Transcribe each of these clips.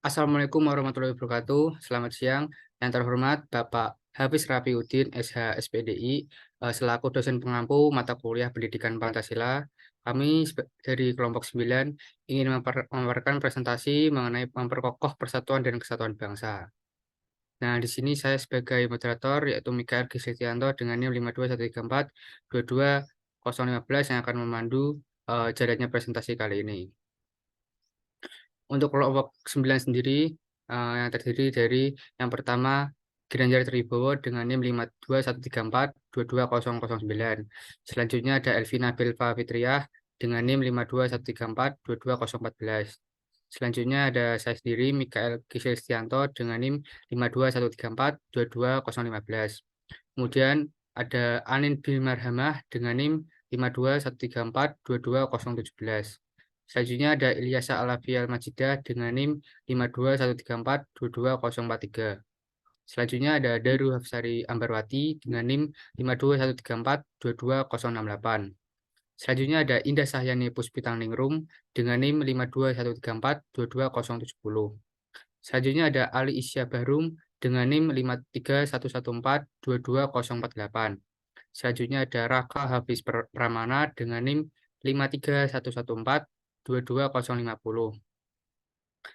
Assalamualaikum warahmatullahi wabarakatuh. Selamat siang. Yang terhormat Bapak Hafiz Rafiuddin, SH, SPDI, selaku dosen pengampu mata kuliah Pendidikan Pancasila. Kami dari kelompok 9 ingin memaparkan presentasi mengenai memperkokoh persatuan dan kesatuan bangsa. Nah, di sini saya sebagai moderator yaitu Mikael Gisetianto dengan NIM 52134 yang akan memandu jalannya presentasi kali ini. Untuk kelompok 9 sendiri yang terdiri dari yang pertama Ginanjar Tribowo dengan NIM 52134-22009. Selanjutnya ada Elvina Belva Fitriah dengan NIM 52134-22014. Selanjutnya ada saya sendiri Mikael Gisel dengan NIM 52134-22015. Kemudian ada Anin Bilmarhamah dengan NIM 52134-22017. Selanjutnya ada Ilyasa Alafial Majidah dengan NIM 52134-22043. Selanjutnya ada Daru Hafsari Ambarwati dengan NIM 52134-22068. Selanjutnya ada Indah Sahyani Puspitangningrum dengan NIM 52134-22070. Selanjutnya ada Ali Isya Bahrum dengan NIM 53114-22048. Selanjutnya ada Raka Hafiz Pramana dengan NIM 53114-22050.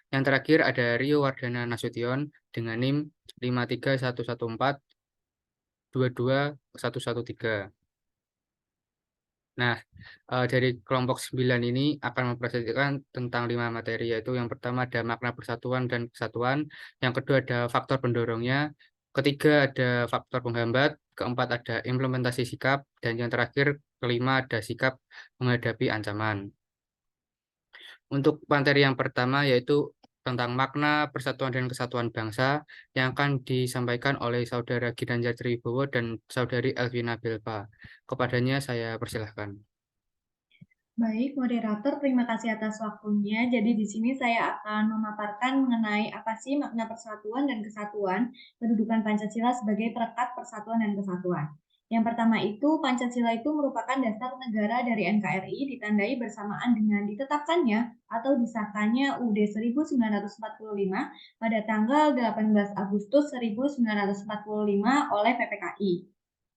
Yang terakhir ada Rio Wardana Nasution dengan NIM 53114-22113. Nah, dari kelompok 9 ini akan mempresentasikan tentang 5 materi, yaitu yang pertama ada makna persatuan dan kesatuan, yang kedua ada faktor pendorongnya, ketiga ada faktor penghambat, keempat ada implementasi sikap, dan yang terakhir kelima ada sikap menghadapi ancaman. Untuk materi yang pertama yaitu tentang makna persatuan dan kesatuan bangsa yang akan disampaikan oleh Saudara Ginanjar Tribowo dan Saudari Elvina Belva. Kepadanya saya persilahkan. Baik, moderator, terima kasih atas waktunya. Jadi di sini saya akan memaparkan mengenai apa sih makna persatuan dan kesatuan, kedudukan Pancasila sebagai perekat persatuan dan kesatuan. Yang pertama itu, Pancasila itu merupakan dasar negara dari NKRI ditandai bersamaan dengan ditetapkannya atau disahkannya UUD 1945 pada tanggal 18 Agustus 1945 oleh PPKI.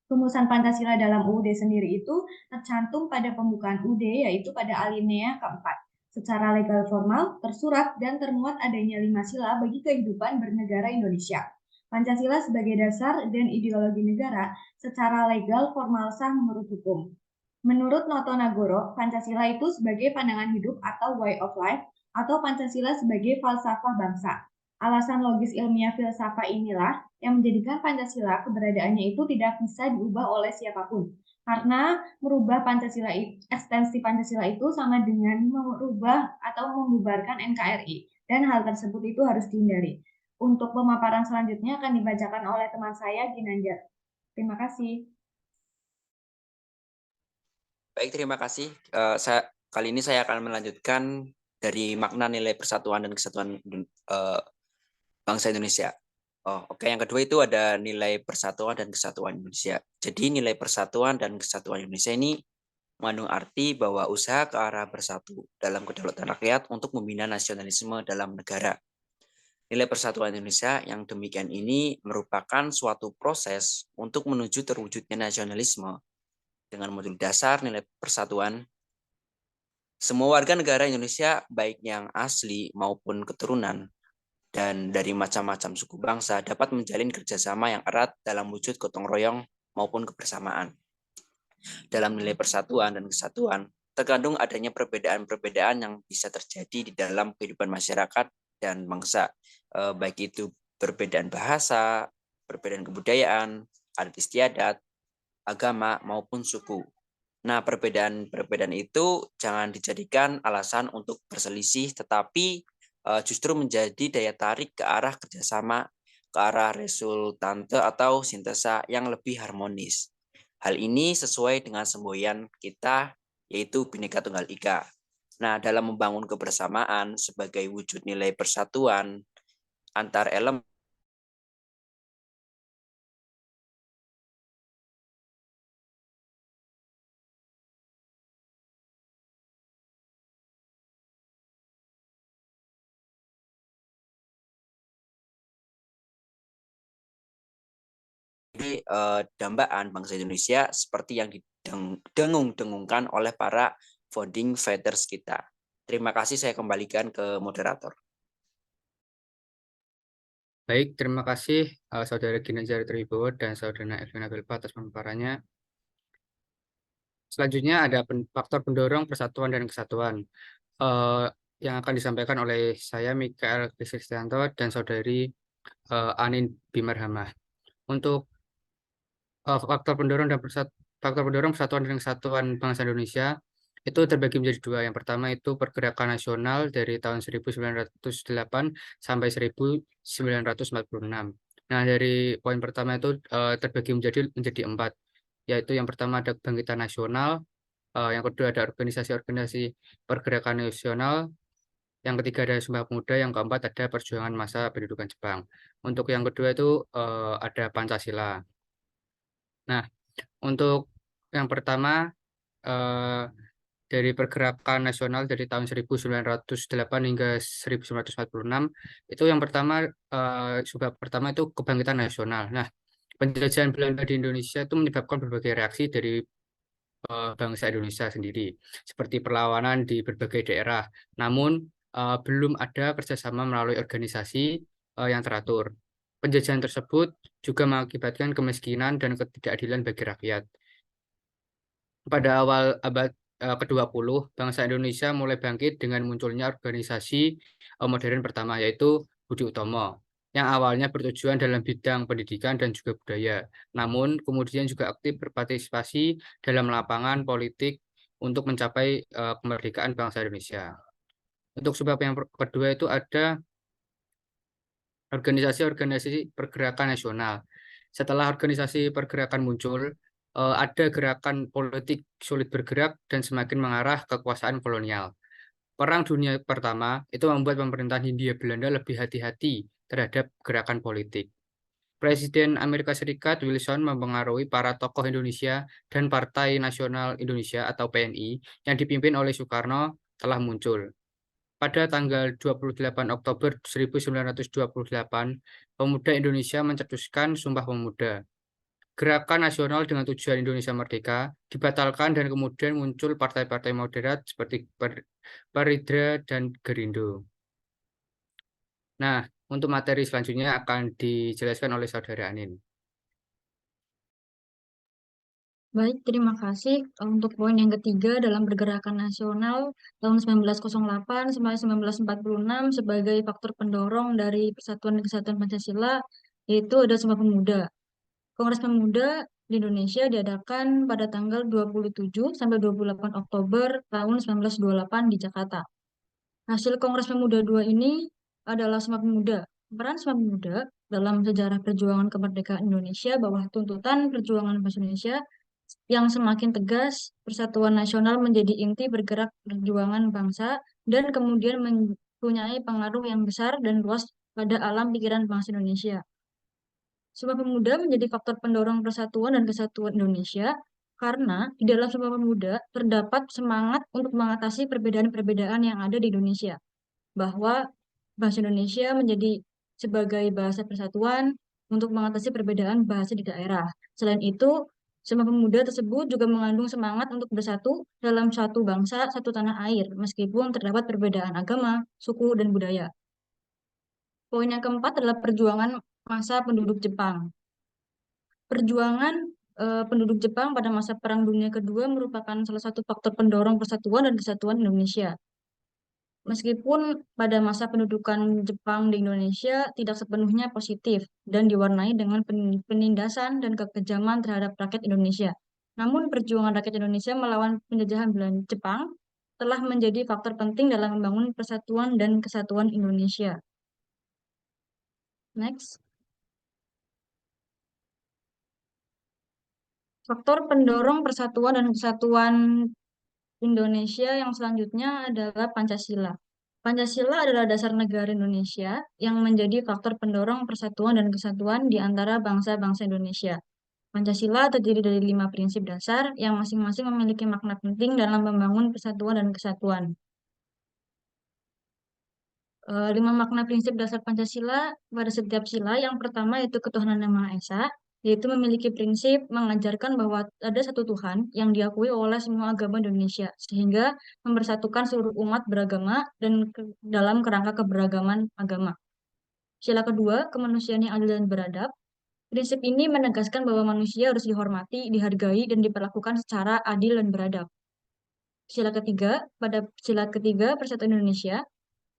Rumusan Pancasila dalam UUD sendiri itu tercantum pada pembukaan UUD, yaitu pada alinea keempat. Secara legal formal, tersurat dan termuat adanya 5 sila bagi kehidupan bernegara Indonesia. Pancasila sebagai dasar dan ideologi negara secara legal formal sah menurut hukum. Menurut Noto Nagoro, Pancasila itu sebagai pandangan hidup atau way of life, atau Pancasila sebagai falsafah bangsa. Alasan logis ilmiah filsafat inilah yang menjadikan Pancasila keberadaannya itu tidak bisa diubah oleh siapapun. Karena merubah Pancasila, ekstensi Pancasila itu sama dengan merubah atau membubarkan NKRI. Dan hal tersebut itu harus dihindari. Untuk pemaparan selanjutnya akan dibacakan oleh teman saya, Ginanjar. Terima kasih. Baik, terima kasih. Kali ini saya akan melanjutkan dari makna nilai persatuan dan kesatuan bangsa Indonesia. Oke. Yang kedua itu ada nilai persatuan dan kesatuan Indonesia. Jadi nilai persatuan dan kesatuan Indonesia ini mengandung arti bahwa usaha ke arah bersatu dalam kedaulatan rakyat untuk membina nasionalisme dalam negara. Nilai persatuan Indonesia yang demikian ini merupakan suatu proses untuk menuju terwujudnya nasionalisme dengan modul dasar nilai persatuan. Semua warga negara Indonesia, baik yang asli maupun keturunan, dan dari macam-macam suku bangsa dapat menjalin kerjasama yang erat dalam wujud gotong royong maupun kebersamaan. Dalam nilai persatuan dan kesatuan, terkandung adanya perbedaan-perbedaan yang bisa terjadi di dalam kehidupan masyarakat dan bangsa, baik itu perbedaan bahasa, perbedaan kebudayaan, adat istiadat, agama, maupun suku. Nah, perbedaan-perbedaan itu jangan dijadikan alasan untuk berselisih, tetapi justru menjadi daya tarik ke arah kerjasama, ke arah resultante atau sintesa yang lebih harmonis. Hal ini sesuai dengan semboyan kita, yaitu Bhinneka Tunggal Ika. Nah, dalam membangun kebersamaan sebagai wujud nilai persatuan antar elemen dambaan bangsa Indonesia seperti yang didengung-dengungkan oleh para founding fathers kita. Terima kasih, saya kembalikan ke moderator. Baik, terima kasih Saudara Ginanjar Tribowo dan Saudara Elvina Belpa atas pemaparannya. Selanjutnya ada faktor pendorong persatuan dan kesatuan yang akan disampaikan oleh saya Mikael Kristianto dan Saudari Anin Bimarhamah. Untuk faktor pendorong persatuan dan kesatuan bangsa Indonesia itu terbagi menjadi dua. Yang pertama itu pergerakan nasional dari tahun 1908 sampai 1946. Nah, dari poin pertama itu terbagi menjadi empat, yaitu yang pertama ada kebangkitan nasional, yang kedua ada organisasi-organisasi pergerakan nasional, yang ketiga ada Sumpah Pemuda, yang keempat ada perjuangan masa pendudukan Jepang. Untuk yang kedua itu ada Pancasila. Nah, untuk yang pertama eh, dari pergerakan nasional dari tahun 1908 hingga 1946 itu yang pertama sebab pertama itu kebangkitan nasional. Nah, penjajahan Belanda di Indonesia itu menyebabkan berbagai reaksi dari bangsa Indonesia sendiri, seperti perlawanan di berbagai daerah. Namun belum ada kerjasama melalui organisasi yang teratur. Penjajahan tersebut juga mengakibatkan kemiskinan dan ketidakadilan bagi rakyat. Pada awal abad ke-20, bangsa Indonesia mulai bangkit dengan munculnya organisasi modern pertama, yaitu Budi Utomo, yang awalnya bertujuan dalam bidang pendidikan dan juga budaya, namun kemudian juga aktif berpartisipasi dalam lapangan politik untuk mencapai kemerdekaan bangsa Indonesia. Untuk sebab yang kedua itu ada organisasi-organisasi pergerakan nasional. Setelah organisasi pergerakan muncul, ada gerakan politik sulit bergerak dan semakin mengarah ke kekuasaan kolonial. Perang Dunia Pertama itu membuat pemerintahan Hindia Belanda lebih hati-hati terhadap gerakan politik. Presiden Amerika Serikat Wilson mempengaruhi para tokoh Indonesia dan Partai Nasional Indonesia atau PNI yang dipimpin oleh Soekarno telah muncul. Pada tanggal 28 Oktober 1928, pemuda Indonesia mencetuskan Sumpah Pemuda. Gerakan nasional dengan tujuan Indonesia Merdeka dibatalkan dan kemudian muncul partai-partai moderat seperti Parindra dan Gerindo. Nah, untuk materi selanjutnya akan dijelaskan oleh Saudara Anin. Baik, terima kasih. Untuk poin yang ketiga dalam pergerakan nasional tahun 1908 sampai 1946 sebagai faktor pendorong dari persatuan dan kesatuan Pancasila, yaitu ada Sumpah Pemuda. Kongres Pemuda di Indonesia diadakan pada tanggal 27 sampai 28 Oktober tahun 1928 di Jakarta. Hasil Kongres Pemuda II ini adalah Sumpah Pemuda. Peran Sumpah Pemuda dalam sejarah perjuangan kemerdekaan Indonesia bahwa tuntutan perjuangan bangsa Indonesia yang semakin tegas, persatuan nasional menjadi inti bergerak perjuangan bangsa dan kemudian mempunyai pengaruh yang besar dan luas pada alam pikiran bangsa Indonesia. Sumpah Pemuda menjadi faktor pendorong persatuan dan kesatuan Indonesia karena di dalam Sumpah Pemuda terdapat semangat untuk mengatasi perbedaan-perbedaan yang ada di Indonesia, bahwa bahasa Indonesia menjadi sebagai bahasa persatuan untuk mengatasi perbedaan bahasa di daerah. Selain itu, Sumpah Pemuda tersebut juga mengandung semangat untuk bersatu dalam satu bangsa, satu tanah air, meskipun terdapat perbedaan agama, suku, dan budaya. Poin yang keempat adalah perjuangan masa penduduk Jepang. Perjuangan penduduk Jepang pada masa Perang Dunia Kedua merupakan salah satu faktor pendorong persatuan dan kesatuan Indonesia. Meskipun pada masa pendudukan Jepang di Indonesia tidak sepenuhnya positif dan diwarnai dengan penindasan dan kekejaman terhadap rakyat Indonesia. Namun perjuangan rakyat Indonesia melawan penjajahan Belanda Jepang telah menjadi faktor penting dalam membangun persatuan dan kesatuan Indonesia. Next. Faktor pendorong persatuan dan kesatuan Indonesia yang selanjutnya adalah Pancasila. Pancasila adalah dasar negara Indonesia yang menjadi faktor pendorong persatuan dan kesatuan di antara bangsa-bangsa Indonesia. Pancasila terdiri dari 5 prinsip dasar yang masing-masing memiliki makna penting dalam membangun persatuan dan kesatuan. 5 makna prinsip dasar Pancasila pada setiap sila. Yang pertama yaitu ketuhanan Yang Maha Esa, yaitu memiliki prinsip mengajarkan bahwa ada satu Tuhan yang diakui oleh semua agama Indonesia, sehingga mempersatukan seluruh umat beragama dan dalam kerangka keberagaman agama. Sila kedua, kemanusiaan yang adil dan beradab. Prinsip ini menegaskan bahwa manusia harus dihormati, dihargai, dan diperlakukan secara adil dan beradab. Pada sila ketiga Persatuan Indonesia,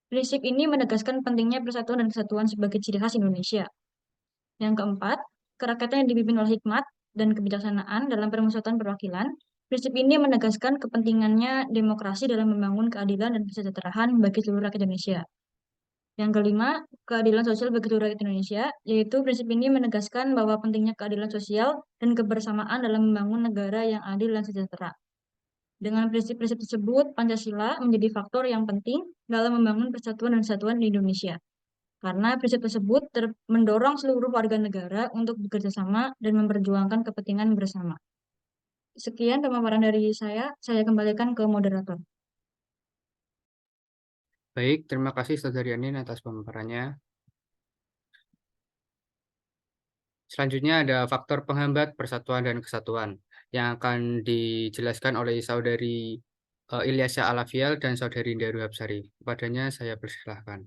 prinsip ini menegaskan pentingnya persatuan dan kesatuan sebagai ciri khas Indonesia. Yang keempat, kerakyatan yang dipimpin oleh hikmat dan kebijaksanaan dalam permusyawaratan perwakilan. Prinsip ini menegaskan kepentingannya demokrasi dalam membangun keadilan dan kesejahteraan bagi seluruh rakyat Indonesia. Yang kelima, keadilan sosial bagi seluruh rakyat Indonesia, yaitu prinsip ini menegaskan bahwa pentingnya keadilan sosial dan kebersamaan dalam membangun negara yang adil dan sejahtera. Dengan prinsip-prinsip tersebut, Pancasila menjadi faktor yang penting dalam membangun persatuan dan kesatuan di Indonesia. Karena prinsip tersebut mendorong seluruh warga negara untuk bekerja sama dan memperjuangkan kepentingan bersama. Sekian pemaparan dari saya kembalikan ke moderator. Baik, terima kasih Saudari Anin atas pemaparannya. Selanjutnya ada faktor penghambat persatuan dan kesatuan yang akan dijelaskan oleh Saudari Ilyasa Alafial dan Saudari Indah Hapsari. Kepadanya saya persilahkan.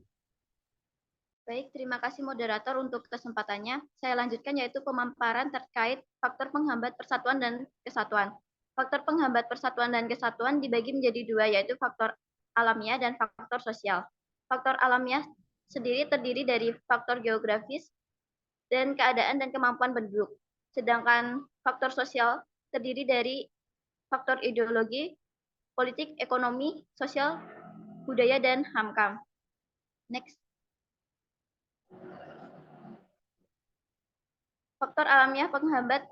Baik, terima kasih moderator untuk kesempatannya. Saya lanjutkan yaitu pemaparan terkait faktor penghambat persatuan dan kesatuan. Faktor penghambat persatuan dan kesatuan dibagi menjadi dua, yaitu faktor alamiah dan faktor sosial. Faktor alamiah sendiri terdiri dari faktor geografis dan keadaan dan kemampuan penduduk. Sedangkan faktor sosial terdiri dari faktor ideologi, politik, ekonomi, sosial, budaya, dan HAMKAM. Next. Faktor alamiah penghambat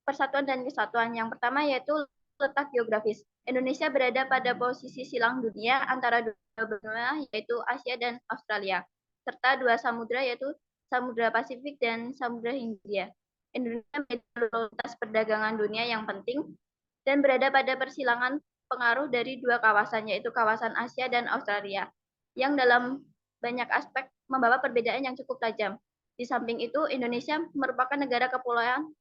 persatuan dan kesatuan. Yang pertama yaitu letak geografis. Indonesia berada pada posisi silang dunia antara dua benua yaitu Asia dan Australia, serta dua samudra yaitu Samudra Pasifik dan Samudra Hindia. Indonesia menjadi lintas perdagangan dunia yang penting dan berada pada persilangan pengaruh dari dua kawasan yaitu kawasan Asia dan Australia yang dalam banyak aspek membawa perbedaan yang cukup tajam. Di samping itu, Indonesia merupakan negara kepulauan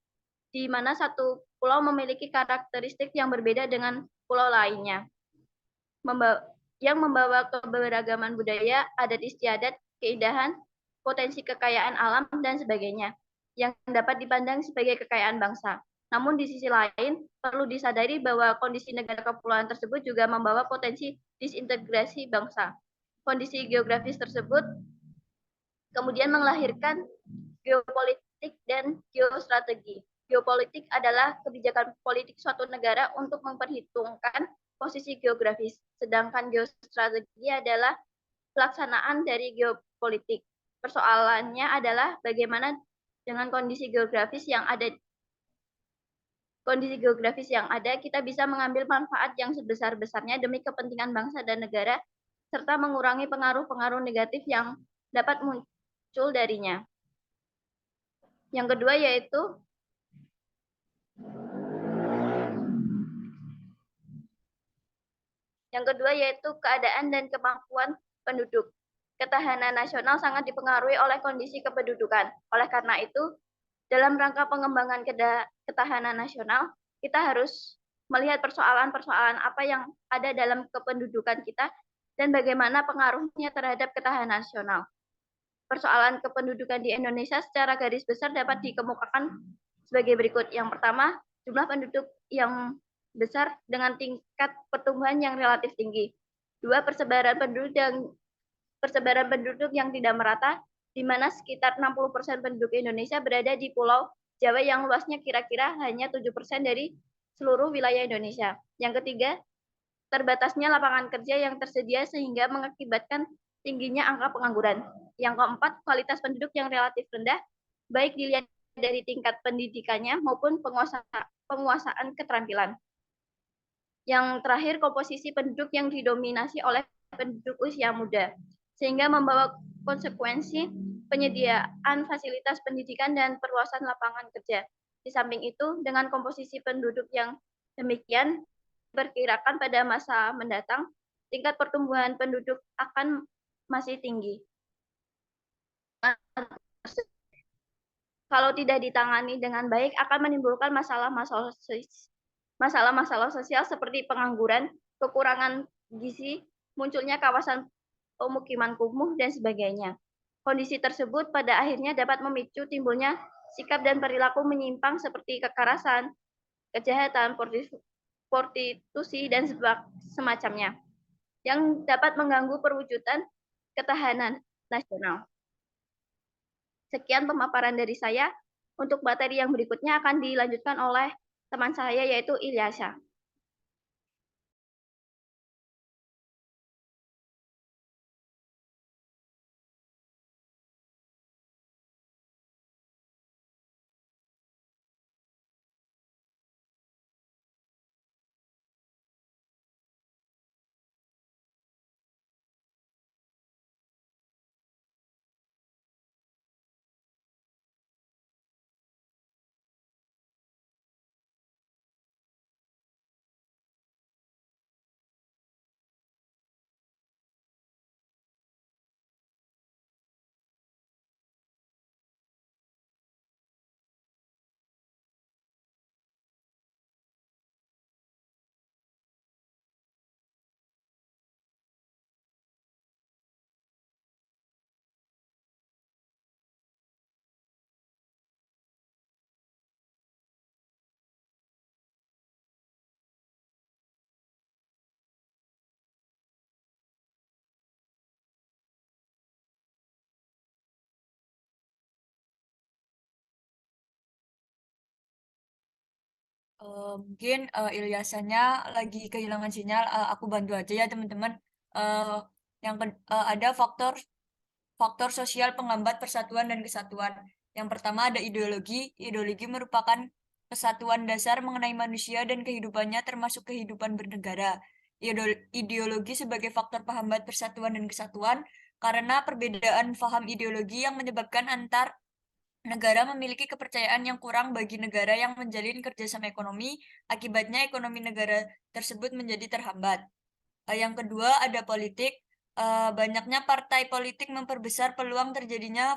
di mana satu pulau memiliki karakteristik yang berbeda dengan pulau lainnya, yang membawa keberagaman budaya, adat istiadat, keindahan, potensi kekayaan alam, dan sebagainya, yang dapat dipandang sebagai kekayaan bangsa. Namun di sisi lain, perlu disadari bahwa kondisi negara kepulauan tersebut juga membawa potensi disintegrasi bangsa. Kondisi geografis tersebut kemudian melahirkan geopolitik dan geostrategi. Geopolitik adalah kebijakan politik suatu negara untuk memperhitungkan posisi geografis, sedangkan geostrategi adalah pelaksanaan dari geopolitik. Persoalannya adalah bagaimana dengan kondisi geografis yang ada kita bisa mengambil manfaat yang sebesar-besarnya demi kepentingan bangsa dan negara, serta mengurangi pengaruh-pengaruh negatif yang dapat muncul darinya. Yang kedua yaitu keadaan dan kemampuan penduduk. Ketahanan nasional sangat dipengaruhi oleh kondisi kependudukan. Oleh karena itu, dalam rangka pengembangan ketahanan nasional, kita harus melihat persoalan-persoalan apa yang ada dalam kependudukan kita dan bagaimana pengaruhnya terhadap ketahanan nasional. Persoalan kependudukan di Indonesia secara garis besar dapat dikemukakan sebagai berikut. Yang pertama, jumlah penduduk yang besar dengan tingkat pertumbuhan yang relatif tinggi. Dua, persebaran penduduk yang tidak merata, di mana sekitar 60% penduduk Indonesia berada di Pulau Jawa yang luasnya kira-kira hanya 7% dari seluruh wilayah Indonesia. Yang ketiga, terbatasnya lapangan kerja yang tersedia sehingga mengakibatkan tingginya angka pengangguran. Yang keempat, kualitas penduduk yang relatif rendah, baik dilihat dari tingkat pendidikannya maupun penguasaan keterampilan. Yang terakhir, komposisi penduduk yang didominasi oleh penduduk usia muda, sehingga membawa konsekuensi penyediaan fasilitas pendidikan dan perluasan lapangan kerja. Di samping itu, dengan komposisi penduduk yang demikian, diperkirakan pada masa mendatang, tingkat pertumbuhan penduduk akan masih tinggi. kalau tidak ditangani dengan baik akan menimbulkan masalah-masalah sosial seperti pengangguran, kekurangan gizi, munculnya kawasan pemukiman kumuh, dan sebagainya. Kondisi tersebut pada akhirnya dapat memicu timbulnya sikap dan perilaku menyimpang seperti kekerasan, kejahatan, prostitusi, dan semacamnya, yang dapat mengganggu perwujudan ketahanan nasional. Sekian pemaparan dari saya. Untuk materi yang berikutnya akan dilanjutkan oleh teman saya yaitu Ilyasa. Mungkin Ilyasanya lagi kehilangan sinyal. Aku bantu aja ya teman-teman. Ada faktor sosial penghambat persatuan dan kesatuan. Yang pertama ada ideologi. Ideologi merupakan kesatuan dasar mengenai manusia dan kehidupannya, termasuk kehidupan bernegara. Ideologi sebagai faktor penghambat persatuan dan kesatuan karena perbedaan paham ideologi yang menyebabkan antar negara memiliki kepercayaan yang kurang bagi negara yang menjalin kerjasama ekonomi. Akibatnya ekonomi negara tersebut menjadi terhambat. Yang kedua ada politik. Banyaknya partai politik memperbesar peluang terjadinya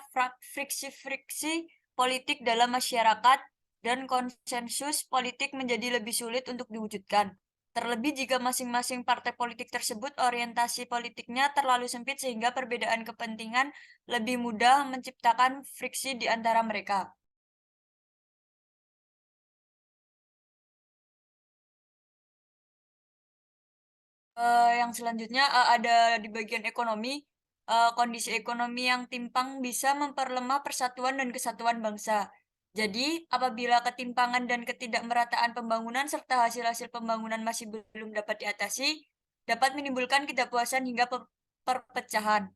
friksi-friksi politik dalam masyarakat dan konsensus politik menjadi lebih sulit untuk diwujudkan. Terlebih jika masing-masing partai politik tersebut orientasi politiknya terlalu sempit sehingga perbedaan kepentingan lebih mudah menciptakan friksi di antara mereka. Yang selanjutnya ada di bagian ekonomi. Kondisi ekonomi yang timpang bisa memperlemah persatuan dan kesatuan bangsa. Jadi, apabila ketimpangan dan ketidakmerataan pembangunan serta hasil-hasil pembangunan masih belum dapat diatasi, dapat menimbulkan ketidakpuasan hingga perpecahan.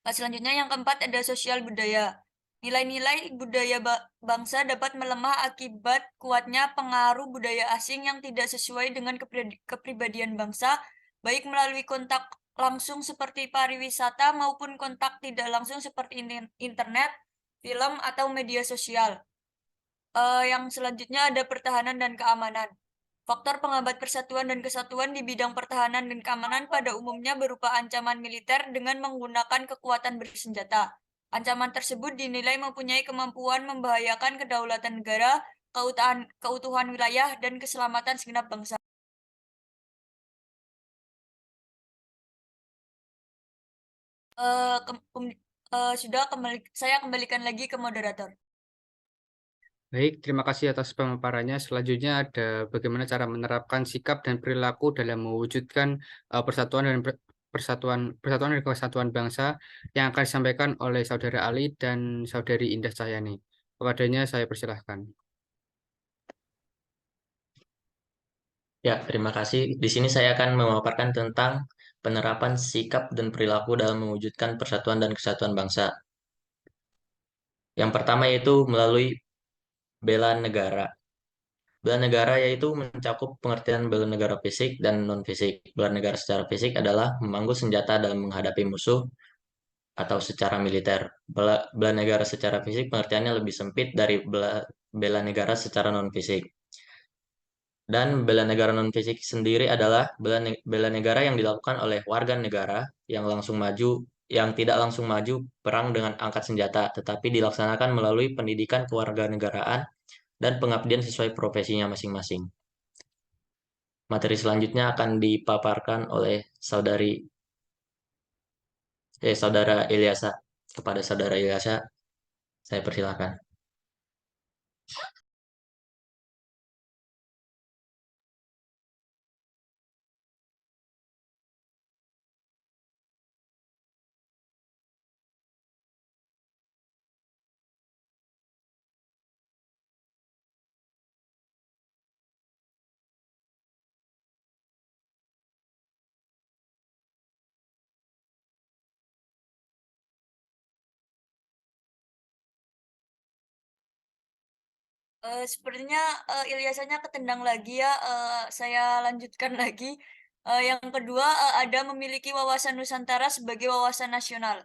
Selanjutnya yang keempat ada sosial budaya. Nilai-nilai budaya bangsa dapat melemah akibat kuatnya pengaruh budaya asing yang tidak sesuai dengan kepribadian bangsa, baik melalui kontak langsung seperti pariwisata maupun kontak tidak langsung seperti internet, film, atau media sosial. Yang selanjutnya ada pertahanan dan keamanan. Faktor penghambat persatuan dan kesatuan di bidang pertahanan dan keamanan pada umumnya berupa ancaman militer dengan menggunakan kekuatan bersenjata. Ancaman tersebut dinilai mempunyai kemampuan membahayakan kedaulatan negara, keutuhan wilayah, dan keselamatan segenap bangsa. Saya kembalikan lagi ke moderator. Baik, terima kasih atas pemaparannya. Selanjutnya ada bagaimana cara menerapkan sikap dan perilaku dalam mewujudkan persatuan dan kesatuan bangsa yang akan disampaikan oleh Saudara Ali dan Saudari Indah Cahyani. Kepadanya saya persilahkan. Ya, terima kasih. Di sini saya akan memaparkan tentang penerapan sikap dan perilaku dalam mewujudkan persatuan dan kesatuan bangsa. Yang pertama yaitu melalui bela negara. Bela negara yaitu mencakup pengertian bela negara fisik dan non-fisik. Bela negara secara fisik adalah memangku senjata dalam menghadapi musuh atau secara militer. Bela negara secara fisik pengertiannya lebih sempit dari bela negara secara non-fisik. Dan bela negara non-fisik sendiri adalah bela negara yang dilakukan oleh warga negara yang langsung maju yang tidak langsung maju perang dengan angkat senjata, tetapi dilaksanakan melalui pendidikan kewarganegaraan dan pengabdian sesuai profesinya masing-masing. Materi selanjutnya akan dipaparkan oleh Saudara Ilyasa. Kepada Saudara Ilyasa, saya persilakan. Sepertinya Ilyasanya ketendang lagi ya. Saya lanjutkan lagi. Yang kedua, ada memiliki wawasan Nusantara sebagai wawasan nasional.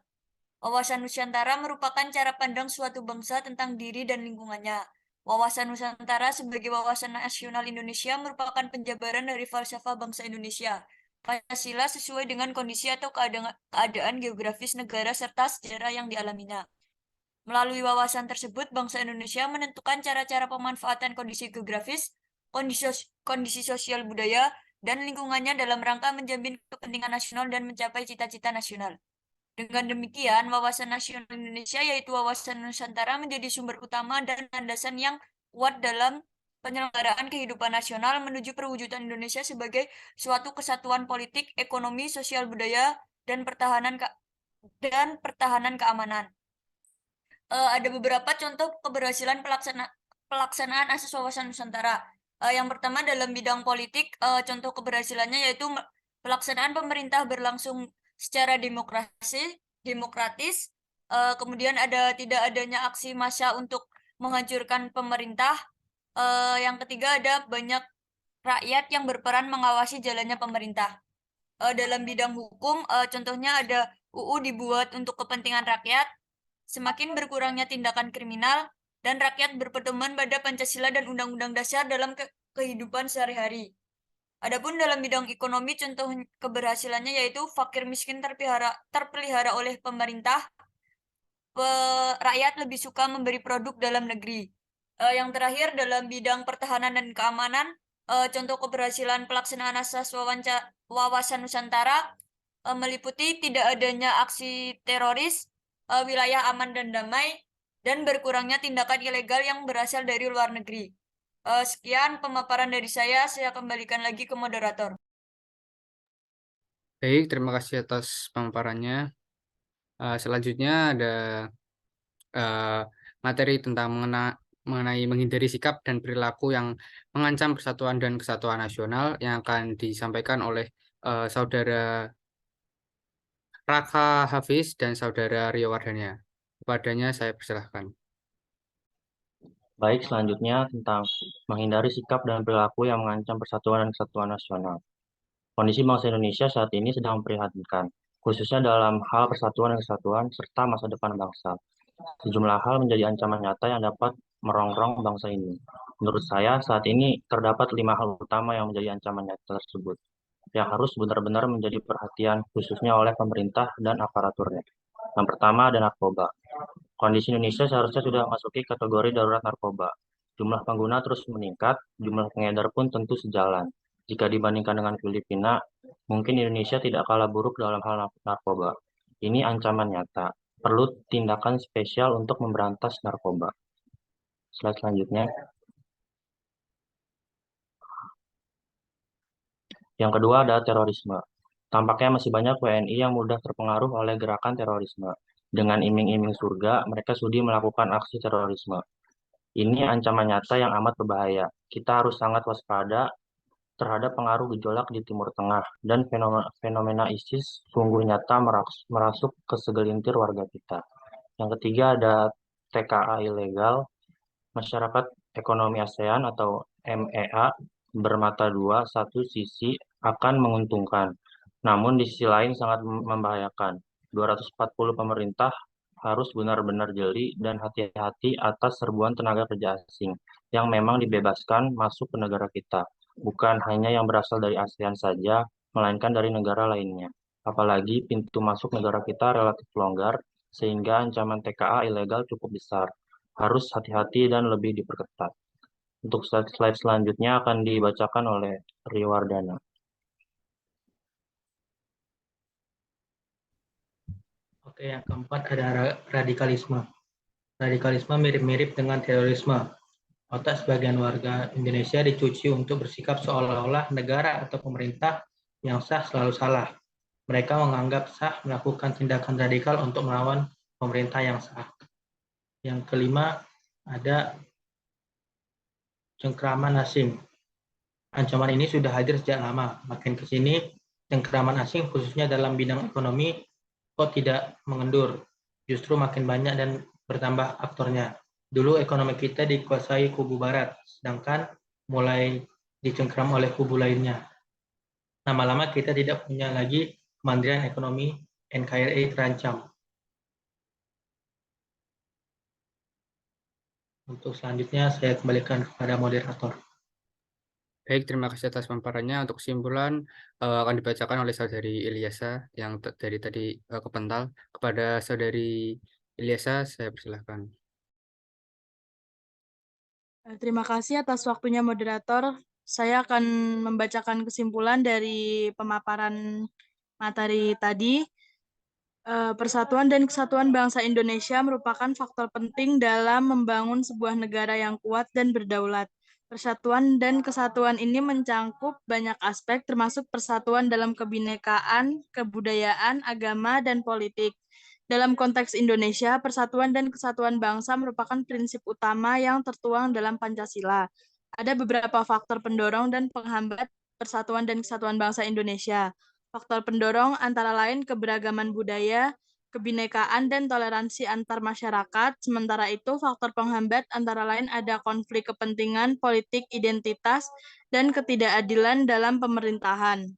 Wawasan Nusantara merupakan cara pandang suatu bangsa tentang diri dan lingkungannya. Wawasan Nusantara sebagai wawasan nasional Indonesia merupakan penjabaran dari falsafah bangsa Indonesia. Pancasila sesuai dengan kondisi atau keadaan geografis negara serta sejarah yang dialaminya. Melalui wawasan tersebut, bangsa Indonesia menentukan cara-cara pemanfaatan kondisi geografis, kondisi sosial budaya, dan lingkungannya dalam rangka menjamin kepentingan nasional dan mencapai cita-cita nasional. Dengan demikian, wawasan nasional Indonesia yaitu wawasan Nusantara menjadi sumber utama dan landasan yang kuat dalam penyelenggaraan kehidupan nasional menuju perwujudan Indonesia sebagai suatu kesatuan politik, ekonomi, sosial budaya, dan pertahanan keamanan. Ada beberapa contoh keberhasilan pelaksanaan asas wawasan Nusantara. Yang pertama dalam bidang politik, contoh keberhasilannya yaitu pelaksanaan pemerintah berlangsung secara demokratis. Kemudian tidak adanya aksi massa untuk menghancurkan pemerintah. Yang ketiga ada banyak rakyat yang berperan mengawasi jalannya pemerintah. Dalam bidang hukum, contohnya ada UU dibuat untuk kepentingan rakyat. Semakin berkurangnya tindakan kriminal dan rakyat berpedoman pada Pancasila dan Undang-Undang Dasar dalam kehidupan sehari-hari. Adapun dalam bidang ekonomi, contoh keberhasilannya yaitu fakir miskin terpelihara oleh pemerintah, rakyat lebih suka memberi produk dalam negeri. Yang terakhir dalam bidang pertahanan dan keamanan, contoh keberhasilan pelaksanaan asas wawasan Nusantara meliputi tidak adanya aksi teroris, wilayah aman dan damai, dan berkurangnya tindakan ilegal yang berasal dari luar negeri. Sekian pemaparan dari saya kembalikan lagi ke moderator. Baik, terima kasih atas pemaparannya. Selanjutnya ada materi tentang mengenai menghindari sikap dan perilaku yang mengancam persatuan dan kesatuan nasional yang akan disampaikan oleh Saudara Raka Hafiz dan Saudara Rio Wardania. Kepadanya saya persilahkan. Baik, selanjutnya tentang menghindari sikap dan perilaku yang mengancam persatuan dan kesatuan nasional. Kondisi bangsa Indonesia saat ini sedang memprihatinkan, khususnya dalam hal persatuan dan kesatuan serta masa depan bangsa. Sejumlah hal menjadi ancaman nyata yang dapat merongrong bangsa ini. Menurut saya, saat ini terdapat 5 hal utama yang menjadi ancaman nyata tersebut, yang harus benar-benar menjadi perhatian khususnya oleh pemerintah dan aparaturnya. Yang pertama ada narkoba. Kondisi Indonesia seharusnya sudah memasuki kategori darurat narkoba. Jumlah pengguna terus meningkat, jumlah pengedar pun tentu sejalan. Jika dibandingkan dengan Filipina, mungkin Indonesia tidak kalah buruk dalam hal narkoba. Ini ancaman nyata. Perlu tindakan spesial untuk memberantas narkoba. Slide selanjutnya. Yang kedua ada terorisme. Tampaknya masih banyak WNI yang mudah terpengaruh oleh gerakan terorisme. Dengan iming-iming surga, mereka sudi melakukan aksi terorisme. Ini ancaman nyata yang amat berbahaya. Kita harus sangat waspada terhadap pengaruh gejolak di Timur Tengah dan fenomena ISIS sungguh nyata merasuk ke segelintir warga kita. Yang ketiga ada TKA ilegal. Masyarakat Ekonomi ASEAN atau MEA bermata dua, satu sisi akan menguntungkan, namun di sisi lain sangat membahayakan. 240 pemerintah harus benar-benar jeli dan hati-hati atas serbuan tenaga kerja asing yang memang dibebaskan masuk ke negara kita, bukan hanya yang berasal dari ASEAN saja, melainkan dari negara lainnya. Apalagi pintu masuk negara kita relatif longgar, sehingga ancaman TKA ilegal cukup besar. Harus hati-hati dan lebih diperketat. Untuk slide selanjutnya akan dibacakan oleh Rio Wardana. Oke, yang keempat ada radikalisme. Radikalisme mirip-mirip dengan terorisme. Otak sebagian warga Indonesia dicuci untuk bersikap seolah-olah negara atau pemerintah yang sah selalu salah. Mereka menganggap sah melakukan tindakan radikal untuk melawan pemerintah yang sah. Yang kelima ada cengkraman asing. Ancaman ini sudah hadir sejak lama. Makin ke sini, cengkraman asing khususnya dalam bidang ekonomi kok tidak mengendur. Justru makin banyak dan bertambah aktornya. Dulu ekonomi kita dikuasai kubu barat, sedangkan mulai dicengkram oleh kubu lainnya. Lama-lama kita tidak punya lagi kemandirian ekonomi, NKRI terancam. Untuk selanjutnya saya kembalikan kepada moderator. Baik, terima kasih atas paparannya. Untuk kesimpulan akan dibacakan oleh Saudari Ilyasa yang dari tadi kepental. Kepada Saudari Ilyasa, saya persilahkan. Terima kasih atas waktunya moderator. Saya akan membacakan kesimpulan dari pemaparan materi tadi. Persatuan dan Kesatuan Bangsa Indonesia merupakan faktor penting dalam membangun sebuah negara yang kuat dan berdaulat. Persatuan dan kesatuan ini mencangkup banyak aspek termasuk persatuan dalam kebinekaan, kebudayaan, agama, dan politik. Dalam konteks Indonesia, persatuan dan kesatuan bangsa merupakan prinsip utama yang tertuang dalam Pancasila. Ada beberapa faktor pendorong dan penghambat persatuan dan kesatuan bangsa Indonesia. Faktor pendorong antara lain keberagaman budaya, kebinekaan, dan toleransi antar masyarakat. Sementara itu, faktor penghambat antara lain ada konflik kepentingan, politik, identitas, dan ketidakadilan dalam pemerintahan.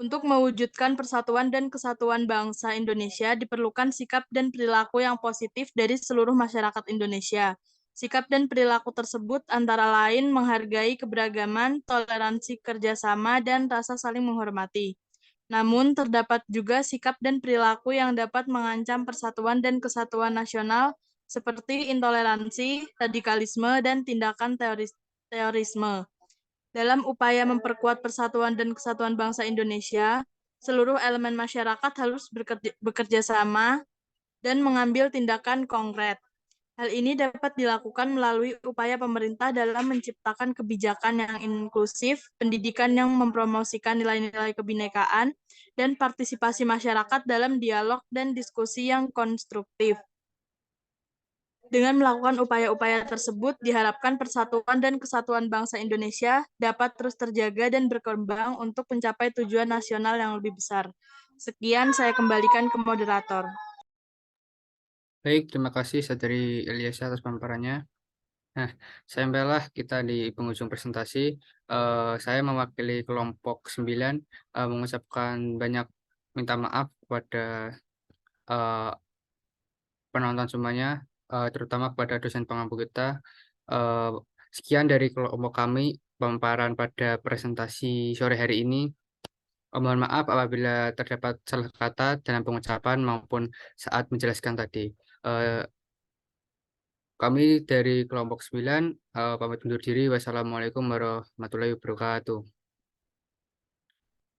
Untuk mewujudkan persatuan dan kesatuan bangsa Indonesia, diperlukan sikap dan perilaku yang positif dari seluruh masyarakat Indonesia. Sikap dan perilaku tersebut antara lain menghargai keberagaman, toleransi kerjasama, dan rasa saling menghormati. Namun, terdapat juga sikap dan perilaku yang dapat mengancam persatuan dan kesatuan nasional seperti intoleransi, radikalisme, dan tindakan terorisme. Dalam upaya memperkuat persatuan dan kesatuan bangsa Indonesia, seluruh elemen masyarakat harus bekerja sama dan mengambil tindakan konkret. Hal ini dapat dilakukan melalui upaya pemerintah dalam menciptakan kebijakan yang inklusif, pendidikan yang mempromosikan nilai-nilai kebinekaan, dan partisipasi masyarakat dalam dialog dan diskusi yang konstruktif. Dengan melakukan upaya-upaya tersebut, diharapkan persatuan dan kesatuan bangsa Indonesia dapat terus terjaga dan berkembang untuk mencapai tujuan nasional yang lebih besar. Sekian, saya kembalikan ke moderator. Baik, terima kasih Saudari Ilyasa atas paparannya. Nah, sampailah kita di penghujung presentasi. Saya mewakili kelompok 9 mengucapkan banyak minta maaf kepada penonton semuanya, terutama kepada dosen pengampu kita. Sekian dari kelompok kami pemaparan pada presentasi sore hari ini. Mohon maaf apabila terdapat salah kata dalam pengucapan maupun saat menjelaskan tadi. Kami dari kelompok 9 pamit undur diri. Wassalamualaikum warahmatullahi wabarakatuh.